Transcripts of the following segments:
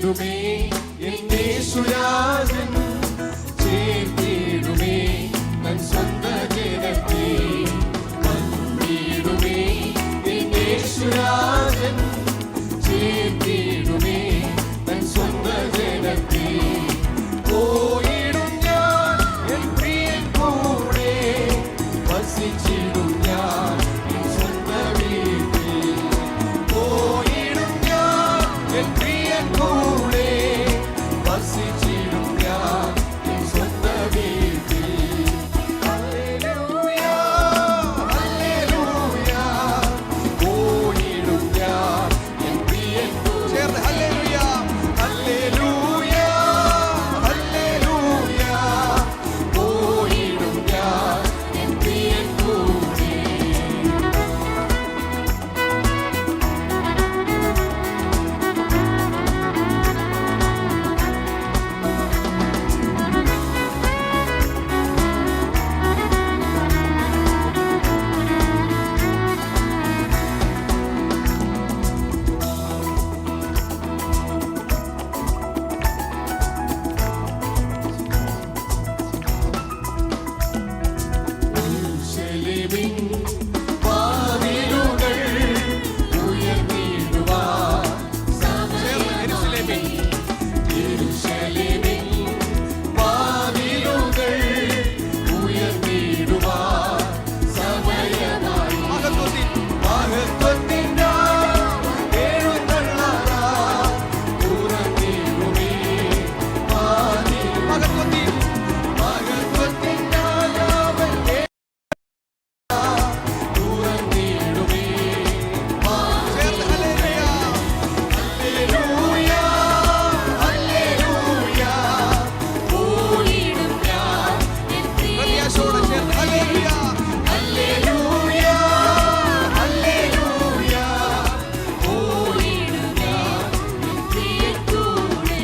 വന്നിടുമേ എന്റെ യേശുരാജൻ ചേർത്തിടുമേ തൻ സ്വന്ത ജനത്തെ വന്നിടുമേ എന്റെ യേശുരാജൻ ചേർത്തിടുമേ തൻ സ്വന്ത ജനത്തെ പോയിടും ഞാൻ എൻ പ്രിയൻ കൂടെ വസിച്ചിടും ഞാൻ എൻ സ്വന്ത വീട്ടിൽ പോയിടും ഞാൻ എൻ പ്രിയൻ കൂടെ വസിച്ചിടും ഞാൻ എൻ സ്വന്ത വീട്ടിൽ ഹല്ലേലൂയ ഹല്ലേലൂയ പോയിടും ഞാൻ എൻ പ്രിയൻ കൂടെ ഹല്ലേലൂയ ഹല്ലേലൂയ ഹല്ലേലൂയ പോയിടും ഞാൻ എൻ പ്രിയൻ കൂടെ യെരൂശലേമിൻ വാതിലുകൾ ഉയർന്നിടുവാൻ സമയമായി. യെരൂശലേമിൻ വാതിലുകൾ ഉയർന്നിടുവാൻ സമയമായി. മഹത്വത്തിൻ രാവ് എഴുന്നള്ളാൻ തുറന്നിടുമേ വാതിൽ. മഹത്വത്തിൻ രാവ് തുറന്നിടുമേ വാതിൽ. ഹല്ലേലൂയ ഹല്ലേലൂയ പോയിടും ഞാൻ എൻ പ്രത്യാശയോടെ ചേർന്ന് ഹല്ലേലൂയ ഹല്ലേലൂയ ഹല്ലേലൂയ പോയിടും ഞാൻ എൻ പ്രിയൻ കൂടെ.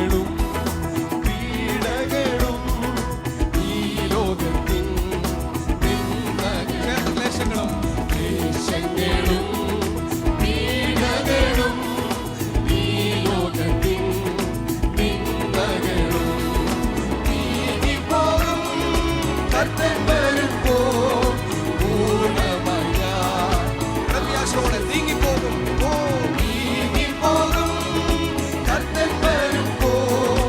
ും പീഡകളും ഈ ലോകത്തിൻ ക്ലേശങ്ങളും പീഡകളും ഈ ലോകത്തിൻ നിന്ദകളും നീങ്ങിപ്പോകും കർത്തൻ വരുമ്പോൾ പൂർണ്ണമായി ഞാൻ പ്രത്യാശയോടെ നീങ്ങിപ്പോകും നീങ്ങിപ്പോകും കർത്തൻ വരുമ്പോൾ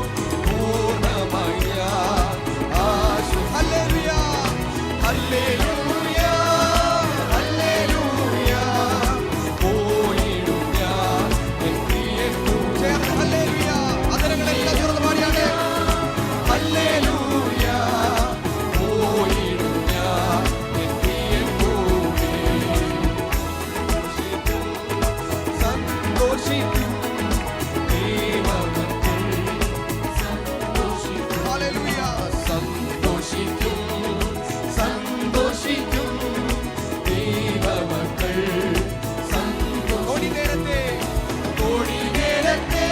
പൂർണ്ണമായി ഞാൻ ആശു. ഹല്ലേലൂയ ഹല്ലേലൂയ ഹല്ലേലൂയ പോയിടും ഞാൻ എൻ പ്രിയൻ കൂടെ. ഹല്ലേലൂയ അതരങ്ങളെല്ലാം തുറന്ന് പാടിയാട്ടെ. ഹല്ലേലൂയ പോയിടും ഞാൻ എൻ പ്രിയൻ കൂടെ. സന്തോഷിക്കും ദൈവമക്കൾ സന്തോഷിക്കും. ഹല്ലേലൂയ സന്തോഷിക്കും സന്തോഷിക്കും ദൈവമക്കൾ സന്തോഷിക്കും. കോടി നേരത്തെ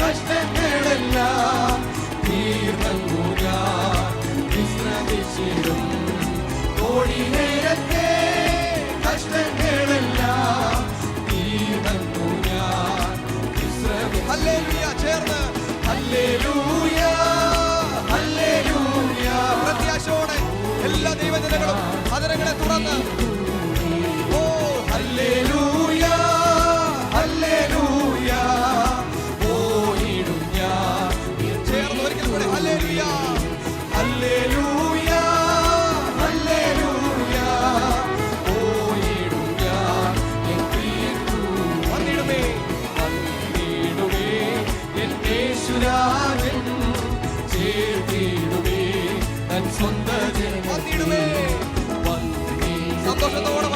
കഷ്ടങ്ങളെല്ലാം തീർന്നു ഞാൻ വിശ്രമിച്ചിടും. കോടി നേരത്തെ കഷ്ടങ്ങളെല്ലാം തീർന്നു ഞാൻ വിശ്രമിച്ചിടും. ഹല്ലേലൂയ ചേർന്ന് ഹല്ലേലൂയ ഹല്ലേലൂയ പ്രത്യാശയോടെ എല്ലാ ദൈവജനങ്ങളും അതരങ്ങളെ തുറന്ന് ഓ ഹല്ലേലൂയ ഹല്ലേലൂയ പോയിടും ഞാൻ. ചേർന്ന് ഒരിക്കൽ കൂടെ ഹല്ലേലൂയ ഹല്ലേലൂയ ഹല്ലേലൂയ പോയിടും ഞാൻ എൻ പ്രിയൻ കൂടെ. വന്നിടുമേ വന്നിടുമേ എൻ യേശുരാജൻ ചേർത്തിടുമേ തൻ സ്വന്ത ജനം. വന്നിടുമേ സന്തോഷത്തോടെ